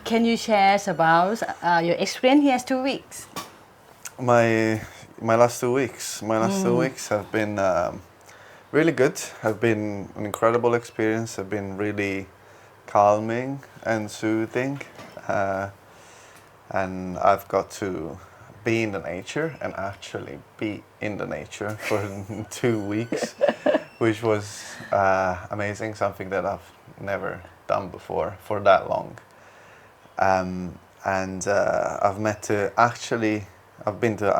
Can you share about your experience here 2 weeks? My last 2 weeks. My last 2 weeks have been really good. Have been an incredible experience. Have been really calming and soothing, and I've got to be in the nature and actually be in the nature for 2 weeks, which was amazing. Something that I've never done before for that long. And I've been to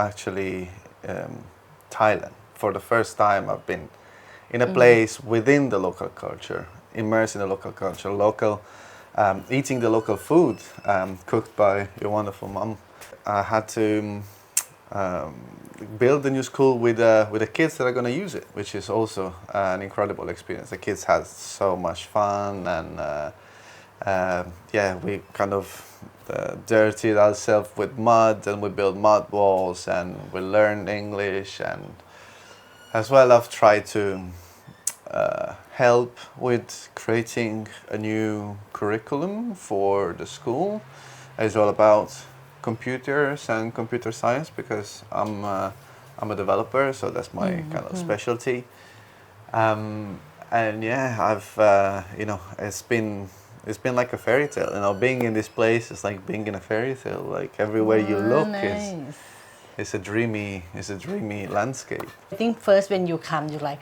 Thailand for the first time. I've been in a place within the local culture, immersed in the local culture, eating the local food cooked by your wonderful mom. I had to build a new school with the kids that are going to use it, which is also an incredible experience. The kids had so much fun, and we kind of dirtied ourselves with mud, and we built mud walls, and we learned English, and as well I've tried to help with creating a new curriculum for the school. It's all about computers and computer science, because I'm a developer, so that's my kind of specialty. And yeah, it's been like a fairy tale. Being in this place is like being in a fairy tale. Like everywhere you look is a dreamy landscape. I think first when you come, you like,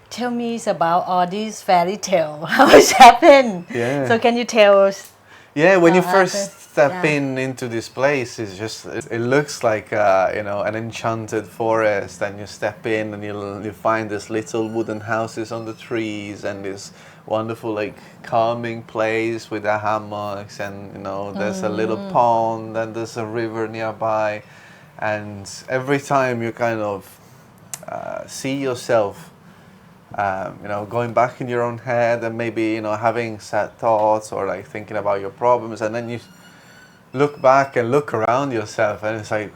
tell me about all these fairy tale. How it happened? Yeah. So can you tell us? Yeah, when you first step into this place, it looks like an enchanted forest, and you step in and you find these little wooden houses on the trees, and this wonderful like calming place with the hammocks, and there's a little pond, and there's a river nearby, and every time you kind of see yourself going back in your own head, and maybe having sad thoughts, or like thinking about your problems, and then you look back and look around yourself, and it's like,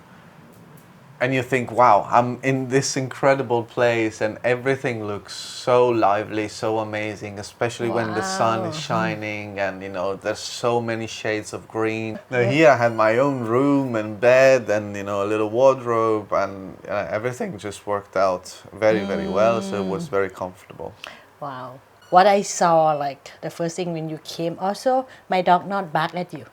and you think, wow, I'm in this incredible place, and everything looks so lively, so amazing, especially when the sun is shining, and there's so many shades of green. Now here I had my own room and bed, and a little wardrobe, and everything just worked out very, very well, so it was very comfortable. Wow. What I saw, like the first thing when you came, also my dog not bark at you.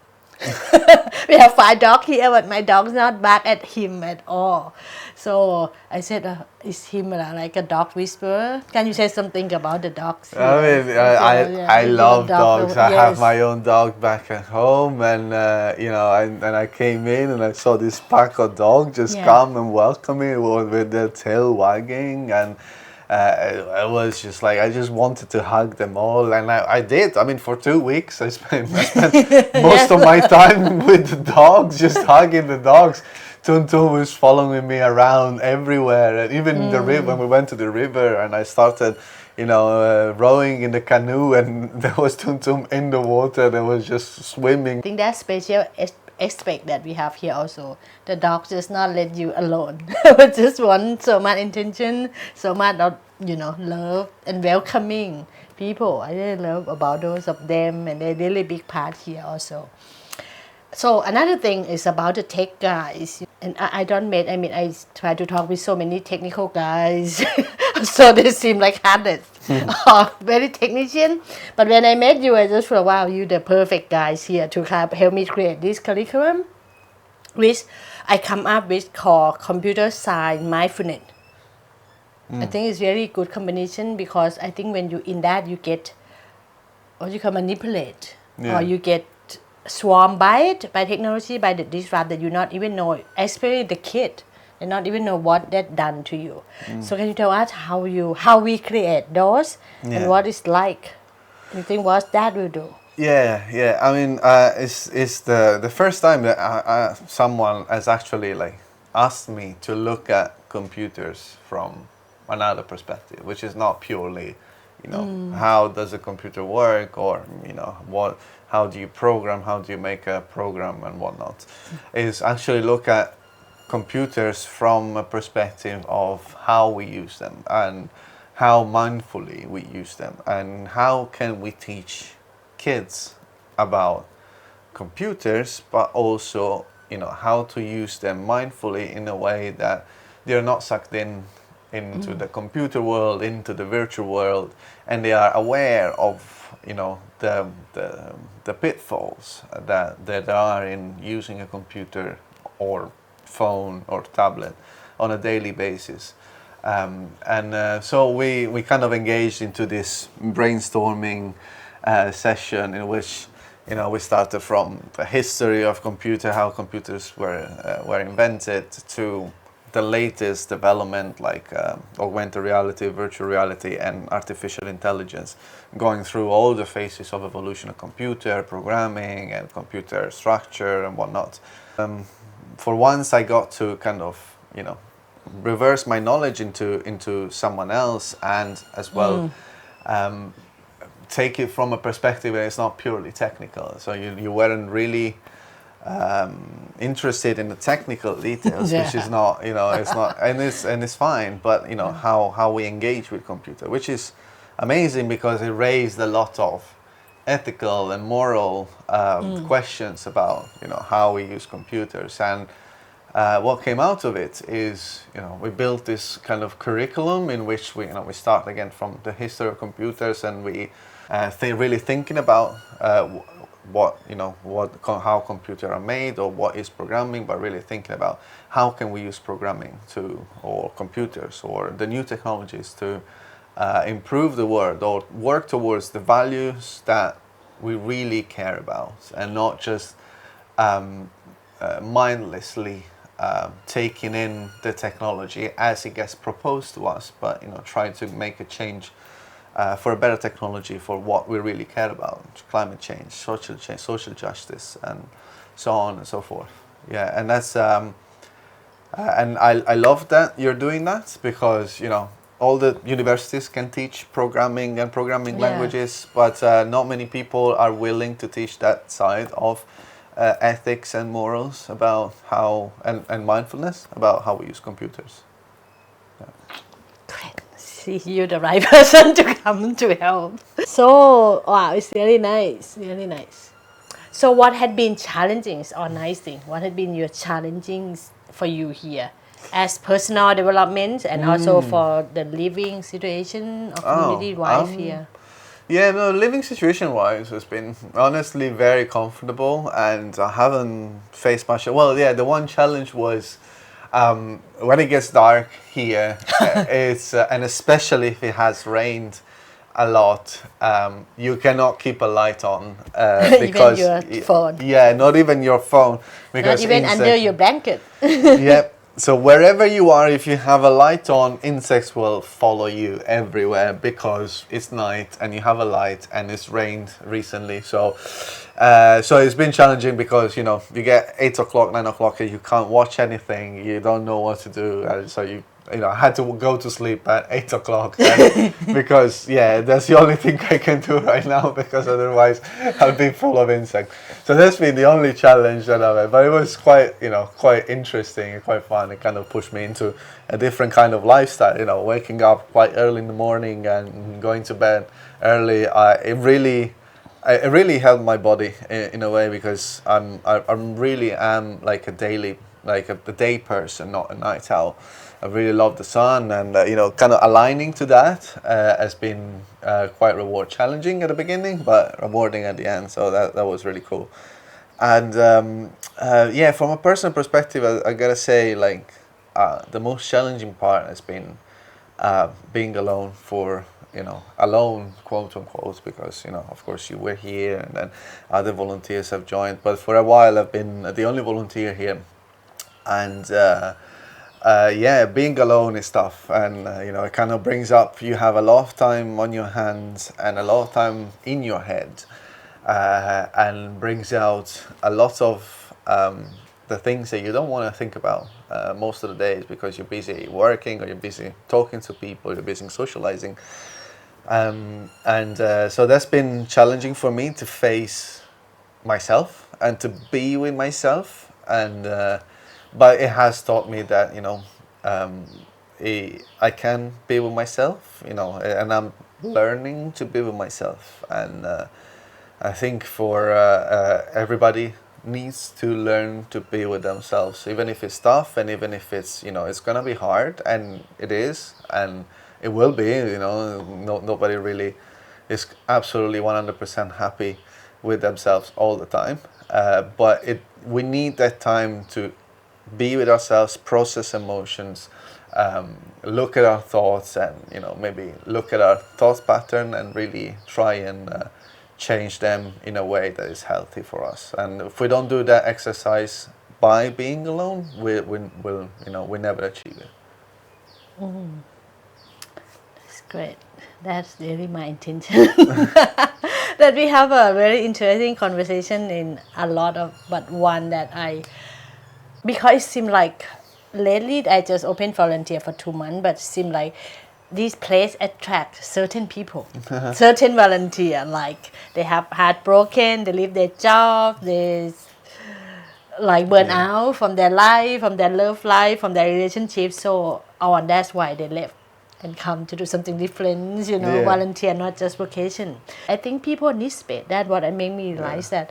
We have 5 dogs here, but my dog's not bark at him at all. So I said, is him like a dog whisperer? Can you say something about the dogs here? I love dogs. I have my own dog back at home, and I came in and I saw this pack of dogs just come and welcome me with their tail wagging, and I was just like, I just wanted to hug them all, and I did. I mean, for 2 weeks I spent most of my time with the dogs, just hugging the dogs. Tuntun was following me around everywhere, and even the river, when we went to the river and I started rowing in the canoe, and there was Tuntun in the water that was just swimming. I think that's special aspect that we have here also. The dog just not let you alone. Just want so much attention, so much of love and welcoming people. I really love about those of them, and they're really big part here also. So another thing is about the tech guys, and I try to talk with so many technical guys, so they seem like hardest or very technician. But when I met you, I just feel, wow, you're the perfect guys here to help me create this curriculum, which I come up with called Computer Science Mindfulness. I think it's very good combination, because I think when you in that, you get what you can manipulate, or you get swarmed by technology, by the disrupt that you not even know, especially the kid. They not even know what that done to you. So can you tell us how we create those and what it's like? You think what that will do? Yeah. I mean, it's the first time that someone has actually like asked me to look at computers from another perspective, which is not purely, how does a computer work, or how do you program, how do you make a program and whatnot. Is actually look at computers from a perspective of how we use them, and how mindfully we use them, and how can we teach kids about computers, but also, how to use them mindfully in a way that they're not sucked into the computer world, into the virtual world, and they are aware of, the pitfalls that there are in using a computer or phone or tablet on a daily basis. So we kind of engaged into this brainstorming session in which we started from the history of computer, how computers were invented, to the latest development like augmented reality, virtual reality, and artificial intelligence, going through all the phases of evolution of computer programming and computer structure and whatnot. For once, I got to kind of reverse my knowledge into someone else, and as well take it from a perspective that it's not purely technical. So you weren't really interested in the technical details, which is not, it's not, and it's fine. But how we engage with computer, which is amazing because it raised a lot of ethical and moral questions about how we use computers. And what came out of it is we built this kind of curriculum in which we start again from the history of computers, and we really thinking about how computers are made or what is programming, but really thinking about how can we use programming or computers or the new technologies to improve the world or work towards the values that we really care about, and not just mindlessly taking in the technology as it gets proposed to us, but trying to make a change for a better technology for what we really care about: climate change, social justice, and so on and so forth. Yeah, and that's and I love that you're doing that, because all the universities can teach programming and programming languages, but not many people are willing to teach that side of ethics and morals about how, and mindfulness about how we use computers. Great. See, you're the right person to come to help. So, wow, it's really nice, really nice. So, what had been challenging or nice thing? What had been your challenging for you here, as personal development and also for the living situation or community life here? Yeah, no, living situation-wise has been honestly very comfortable, and I haven't faced much. Well, yeah, the one challenge was when it gets dark here, it's and especially if it has rained a lot, you cannot keep a light on because even your phone. Yeah, not even your phone, because Not even under your blanket. Yep. So wherever you are, if you have a light on, insects will follow you everywhere because it's night and you have a light and it's rained recently. So it's been challenging because you get 8 o'clock, 9 o'clock, and you can't watch anything. You don't know what to do, and so I had to go to sleep at 8 o'clock because that's the only thing I can do right now, because otherwise I'll be full of insects. So that's been the only challenge that I've had, but it was quite interesting and quite fun. It kind of pushed me into a different kind of lifestyle, waking up quite early in the morning and going to bed early. It really helped my body in a way, because I really am like a day person, not a night owl. I really love the sun, and kind of aligning to that has been quite challenging at the beginning, but rewarding at the end. So that was really cool. And from a personal perspective, I gotta say, the most challenging part has been being alone alone, quote unquote, because of course you were here and then other volunteers have joined, but for a while I've been the only volunteer here, and being alone is tough, and it kind of brings up, you have a lot of time on your hands and a lot of time in your head, and brings out a lot of the things that you don't want to think about most of the days, because you're busy working or you're busy talking to people, you're busy socializing, so that's been challenging for me to face myself and to be with myself, and but it has taught me that I can be with myself, and I'm learning to be with myself, and I think for everybody needs to learn to be with themselves, even if it's tough and even if it's, it's gonna be hard, and it is, and it will be. Nobody really is absolutely 100% happy with themselves all the time. But we need that time to be with ourselves, process emotions, look at our thoughts, and maybe look at our thought pattern and really try and change them in a way that is healthy for us. And if we don't do that exercise by being alone, we never achieve it. That's great. That's really my intention. That we have a very interesting conversation in a lot of, but one that because it seemed like lately I just opened volunteer for 2 months, but it seemed like these places attract certain people, certain volunteer. Like they have heartbroken, they leave their job, they like burn out from their life, from their love life, from their relationship. So that's why they left and come to do something different, volunteer, not just vocation. I think people need space. That's what made me realize that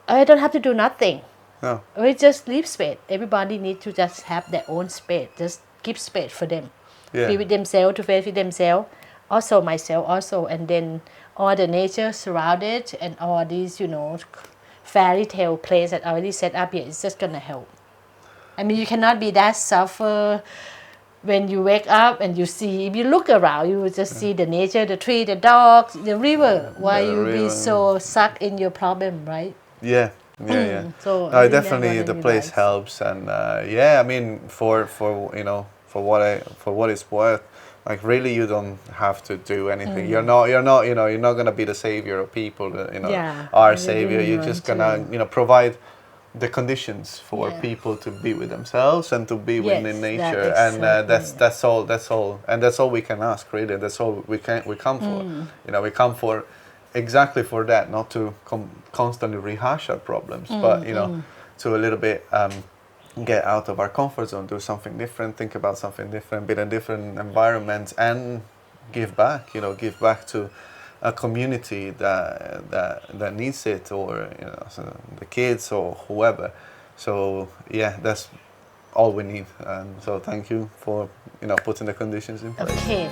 I don't have to do nothing. No. We just leave space. Everybody needs to just have their own space. Just give space for them. Be with themselves, to face with themselves. Also myself also. And then all the nature surrounded and all these, fairy tale place that already set up here is just going to help. I mean, you cannot be that suffer when you wake up and you see, if you look around, you will just see the nature, the tree, the dogs, the river. Why you be so stuck in your problem, right? Yeah. So definitely the place helps, and I mean, for what it's worth, like really you don't have to do anything. You're not gonna be the savior of people. Our savior. You're just gonna provide the conditions for people to be with themselves and to be within nature, and that's all, and that's all we can ask, really. That's all we come for. We come for exactly for that, not to constantly rehash our problems, but to a little bit get out of our comfort zone, do something different, think about something different, be in a different environment, and give back. Give back to a community that needs it, or so the kids or whoever. So that's all we need. And so thank you for putting the conditions in place. Okay.